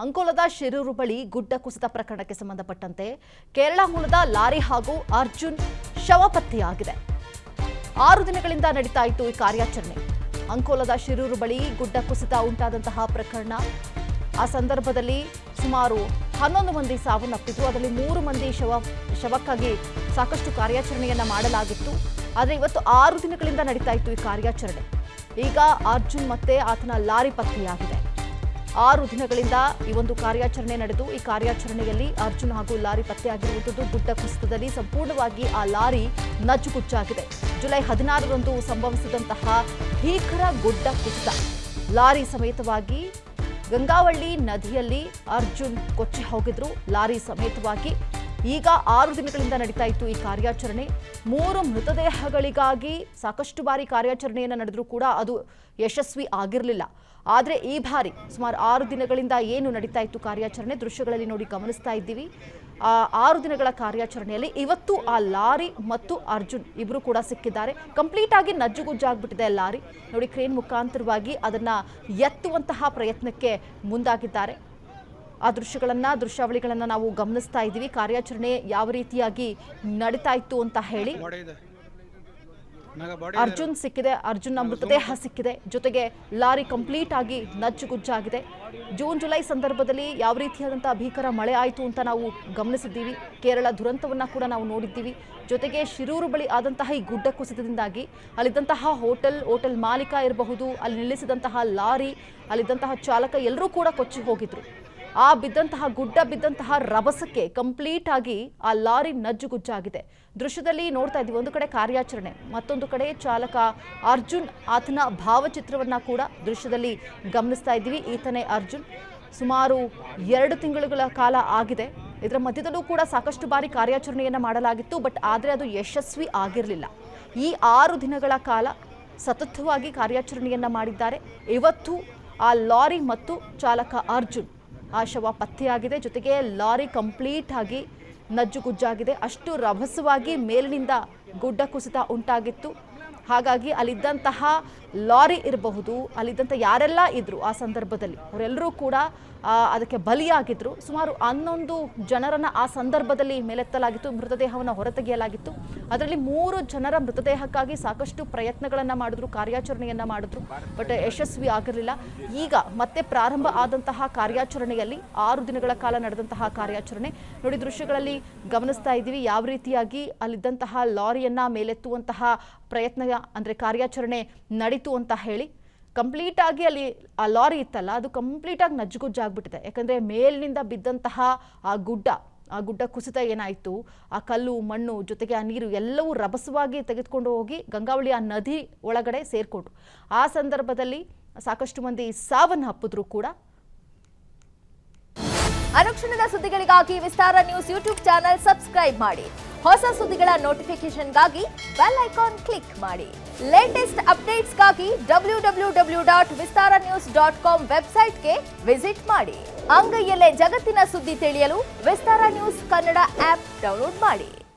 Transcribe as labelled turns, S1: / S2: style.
S1: ಅಂಕೋಲದ ಶಿರೂರು ಬಳಿ ಗುಡ್ಡ ಕುಸಿತ ಪ್ರಕರಣಕ್ಕೆ ಸಂಬಂಧಪಟ್ಟಂತೆ ಕೇರಳ ಮೂಲದ ಲಾರಿ ಹಾಗೂ ಅರ್ಜುನ್ ಶವ ಪತ್ತೆಯಾಗಿದೆ. 6 ದಿನಗಳಿಂದ ನಡೀತಾ ಇತ್ತು ಈ ಕಾರ್ಯಾಚರಣೆ. ಅಂಕೋಲದ ಶಿರೂರು ಬಳಿ ಗುಡ್ಡ ಕುಸಿತ ಉಂಟಾದಂತಹ ಪ್ರಕರಣ. ಆ ಸಂದರ್ಭದಲ್ಲಿ ಸುಮಾರು 11 ಮಂದಿ ಸಾವನ್ನಪ್ಪಿದ್ದು. ಅದರಲ್ಲಿ 3 ಮಂದಿ ಶವಕ್ಕಾಗಿ ಸಾಕಷ್ಟು ಕಾರ್ಯಾಚರಣೆಯನ್ನ ಮಾಡಲಾಗಿತ್ತು. ಆದರೆ ಇವತ್ತು 6 ದಿನಗಳಿಂದ ನಡೀತಾ ಇತ್ತು ಈ ಕಾರ್ಯಾಚರಣೆ. ಈಗ ಅರ್ಜುನ್ ಮತ್ತೆ ಆತನ ಲಾರಿ ಪತ್ತೆಯಾಗಿದೆ. 6 ದಿನಗಳಿಂದ ಈ ಒಂದು ಕಾರ್ಯಾಚರಣೆ ನಡೆದು ಈ ಕಾರ್ಯಾಚರಣೆಯಲ್ಲಿ ಅರ್ಜುನ್ ಹಾಗೂ ಲಾರಿ ಪತ್ತೆಯಾಗಿರುವಂಥದ್ದು. ಗುಡ್ಡ ಕುಸಿತದಲ್ಲಿ ಸಂಪೂರ್ಣವಾಗಿ ಆ ಲಾರಿ ನಜ್ಜುಗುಜ್ಜಾಗಿದೆ. ಜುಲೈ 16ರಂದು ಸಂಭವಿಸಿದಂತಹ ಭೀಕರ ಗುಡ್ಡ ಕುಸಿತ. ಲಾರಿ ಸಮೇತವಾಗಿ ಗಂಗಾವಳ್ಳಿ ನದಿಯಲ್ಲಿ ಅರ್ಜುನ್ ಕೊಚ್ಚಿ ಹೋಗಿದ್ರು. ಲಾರಿ ಸಮೇತವಾಗಿ ಈಗ 6 ದಿನಗಳಿಂದ ನಡೀತಾ ಇತ್ತು ಈ ಕಾರ್ಯಾಚರಣೆ. 3 ಮೃತದೇಹಗಳಿಗಾಗಿ ಸಾಕಷ್ಟು ಬಾರಿ ಕಾರ್ಯಾಚರಣೆಯನ್ನು ನಡೆದರೂ ಕೂಡ ಅದು ಯಶಸ್ವಿ ಆಗಿರಲಿಲ್ಲ. ಆದರೆ ಈ ಬಾರಿ ಸುಮಾರು 6 ದಿನಗಳಿಂದ ಏನು ನಡೀತಾ ಇತ್ತು ಕಾರ್ಯಾಚರಣೆ, ದೃಶ್ಯಗಳಲ್ಲಿ ನೋಡಿ ಗಮನಿಸ್ತಾ ಇದ್ದೀವಿ. 6 ದಿನಗಳ ಕಾರ್ಯಾಚರಣೆಯಲ್ಲಿ ಇವತ್ತು ಆ ಲಾರಿ ಮತ್ತು ಅರ್ಜುನ್ ಇಬ್ಬರು ಕೂಡ ಸಿಕ್ಕಿದ್ದಾರೆ. ಕಂಪ್ಲೀಟ್ ಆಗಿ ನಜ್ಜುಗುಜ್ಜಾಗ್ಬಿಟ್ಟಿದೆ ಲಾರಿ. ನೋಡಿ, ಕ್ರೇನ್ ಮುಖಾಂತರವಾಗಿ ಅದನ್ನ ಎತ್ತುವಂತಹ ಪ್ರಯತ್ನಕ್ಕೆ ಮುಂದಾಗಿದ್ದಾರೆ. ಆ ದೃಶ್ಯಾವಳಿಗಳನ್ನ ನಾವು ಗಮನಿಸ್ತಾ ಇದ್ದೀವಿ. ಕಾರ್ಯಾಚರಣೆ ಯಾವ ರೀತಿಯಾಗಿ ನಡೀತಾ ಇತ್ತು ಅಂತ ಹೇಳಿ. ಅರ್ಜುನ್ ಸಿಕ್ಕಿದೆ, ಅರ್ಜುನ್ನ ಮೃತದೇಹ ಸಿಕ್ಕಿದೆ. ಜೊತೆಗೆ ಲಾರಿ ಕಂಪ್ಲೀಟ್ ಆಗಿ ನಜ್ಜುಗುಜ್ಜಾಗಿದೆ. ಜೂನ್ ಜುಲೈ ಸಂದರ್ಭದಲ್ಲಿ ಯಾವ ರೀತಿಯಾದಂತಹ ಭೀಕರ ಮಳೆ ಆಯಿತು ಅಂತ ನಾವು ಗಮನಿಸಿದ್ದೀವಿ. ಕೇರಳ ದುರಂತವನ್ನ ಕೂಡ ನಾವು ನೋಡಿದ್ದೀವಿ. ಜೊತೆಗೆ ಶಿರೂರು ಬಳಿ ಆದಂತಹ ಈ ಗುಡ್ಡ ಕುಸಿತದಿಂದಾಗಿ ಅಲ್ಲಿದ್ದಂತಹ ಹೋಟೆಲ್ ಮಾಲೀಕ ಇರಬಹುದು, ಅಲ್ಲಿ ನಿಲ್ಲಿಸಿದಂತಹ ಲಾರಿ, ಅಲ್ಲಿದ್ದಂತಹ ಚಾಲಕ ಎಲ್ಲರೂ ಕೂಡ ಕೊಚ್ಚಿ ಹೋಗಿದ್ರು. ಆ ಗುಡ್ಡ ಬಿದ್ದಂತಹ ರಭಸಕ್ಕೆ ಕಂಪ್ಲೀಟ್ ಆಗಿ ಆ ಲಾರಿ ನಜ್ಜುಗುಜ್ಜಾಗಿದೆ. ದೃಶ್ಯದಲ್ಲಿ ನೋಡ್ತಾ ಇದ್ದೀವಿ. ಒಂದು ಕಡೆ ಕಾರ್ಯಾಚರಣೆ, ಮತ್ತೊಂದು ಕಡೆ ಚಾಲಕ ಅರ್ಜುನ್, ಆತನ ಭಾವಚಿತ್ರವನ್ನ ಕೂಡ ದೃಶ್ಯದಲ್ಲಿ ಗಮನಿಸ್ತಾ ಇದ್ದೀವಿ. ಈತನೇ ಅರ್ಜುನ್. ಸುಮಾರು 2 ತಿಂಗಳುಗಳ ಕಾಲ ಆಗಿದೆ. ಇದರ ಮಧ್ಯದಲ್ಲೂ ಕೂಡ ಸಾಕಷ್ಟು ಬಾರಿ ಕಾರ್ಯಾಚರಣೆಯನ್ನ ಮಾಡಲಾಗಿತ್ತು. ಆದರೆ ಅದು ಯಶಸ್ವಿ ಆಗಿರಲಿಲ್ಲ. ಈ 6 ದಿನಗಳ ಕಾಲ ಸತತವಾಗಿ ಕಾರ್ಯಾಚರಣೆಯನ್ನ ಮಾಡಿದ್ದಾರೆ. ಇವತ್ತು ಆ ಲಾರಿ ಮತ್ತು ಚಾಲಕ ಅರ್ಜುನ್ ಆ ಶವ ಪತ್ತೆಯಾಗಿದೆ. ಜೊತೆಗೆ ಲಾರಿ ಕಂಪ್ಲೀಟ್ ಆಗಿ ನಜ್ಜುಗುಜ್ಜಾಗಿದೆ. ಅಷ್ಟು ರಭಸವಾಗಿ ಮೇಲಿನಿಂದ ಗುಡ್ಡ ಕುಸಿತ ಉಂಟಾಗಿತ್ತು. ಹಾಗಾಗಿ ಅಲ್ಲಿದ್ದಂತಹ ಲಾರಿ ಇರಬಹುದು, ಅಲ್ಲಿದ್ದಂಥ ಯಾರೆಲ್ಲ ಇದ್ರು ಆ ಸಂದರ್ಭದಲ್ಲಿ ಅವರೆಲ್ಲರೂ ಕೂಡ ಅದಕ್ಕೆ ಬಲಿಯಾಗಿದ್ರು. ಸುಮಾರು 11 ಜನರನ್ನ ಆ ಸಂದರ್ಭದಲ್ಲಿ ಮೇಲೆತ್ತಲಾಗಿತ್ತು, ಮೃತದೇಹವನ್ನು ಹೊರತೆಗೆಯಲಾಗಿತ್ತು. ಅದರಲ್ಲಿ 3 ಜನರ ಮೃತದೇಹಕ್ಕಾಗಿ ಸಾಕಷ್ಟು ಪ್ರಯತ್ನಗಳನ್ನು ಮಾಡಿದ್ರು, ಕಾರ್ಯಾಚರಣೆಯನ್ನ ಮಾಡಿದ್ರು. ಬಟ್ ಯಶಸ್ವಿ ಆಗಿರಲಿಲ್ಲ. ಈಗ ಮತ್ತೆ ಪ್ರಾರಂಭ ಆದಂತಹ ಕಾರ್ಯಾಚರಣೆಯಲ್ಲಿ 6 ದಿನಗಳ ಕಾಲ ನಡೆದಂತಹ ಕಾರ್ಯಾಚರಣೆ ನೋಡಿ, ದೃಶ್ಯಗಳಲ್ಲಿ ಗಮನಿಸ್ತಾ ಇದ್ದೀವಿ. ಯಾವ ರೀತಿಯಾಗಿ ಅಲ್ಲಿದ್ದಂತಹ ಲಾರಿಯನ್ನ ಮೇಲೆತ್ತುವಂತಹ ಪ್ರಯತ್ನ ಅಂದ್ರೆ ಕಾರ್ಯಾಚರಣೆ ನಡೀತು ಅಂತ ಹೇಳಿ. ಕಂಪ್ಲೀಟ್ ಆಗಿ ಅಲ್ಲಿ ಆ ಲಾರಿ ಇತ್ತಲ್ಲ, ಅದು ಕಂಪ್ಲೀಟ್ ಆಗಿ ನಜ್ಜುಗುಜ್ಜಾಗ್ಬಿಟ್ಟಿದೆ. ಯಾಕಂದ್ರೆ ಮೇಲಿನಿಂದ ಬಿದ್ದಂತಹ ಆ ಗುಡ್ಡ ಕುಸಿತ ಏನಾಯಿತು, ಆ ಕಲ್ಲು ಮಣ್ಣು ಜೊತೆಗೆ ಆ ನೀರು ಎಲ್ಲವೂ ರಭಸವಾಗಿ ತೆಗೆದುಕೊಂಡು ಹೋಗಿ ಗಂಗಾವಳಿ ಆ ನದಿ ಒಳಗಡೆ ಸೇರ್ಕೊಂಡ್ರು. ಆ ಸಂದರ್ಭದಲ್ಲಿ ಸಾಕಷ್ಟು ಮಂದಿ ಸಾವನ್ನಪ್ಪಿದ್ರು ಕೂಡ.
S2: ಅನುಕ್ಷಣದ ಸುದ್ದಿಗಳಿಗಾಗಿ ವಿಸ್ತಾರ ನ್ಯೂಸ್ ಯೂಟ್ಯೂಬ್ ಚಾನೆಲ್ ಸಬ್ಸ್ಕ್ರೈಬ್ ಮಾಡಿ. ಹೊಸ ಸುದ್ದಿಗಳ ನೋಟಿಫಿಕೇಶನ್ಗಾಗಿ ಬೆಲ್ ಐಕಾನ್ ಕ್ಲಿಕ್ ಮಾಡಿ. ಲೇಟೆಸ್ಟ್ ಅಪ್ಡೇಟ್ಸ್ಗಾಗಿ www.vistaranews.com ವೆಬ್ಸೈಟ್ಗೆ ವಿಸಿಟ್ ಮಾಡಿ. ಅಂಗೈಯಲ್ಲೇ ಜಗತ್ತಿನ ಸುದ್ದಿ ತಿಳಿಯಲು ವಿಸ್ತಾರ ನ್ಯೂಸ್ ಕನ್ನಡ ಆಪ್ ಡೌನ್ಲೋಡ್ ಮಾಡಿ.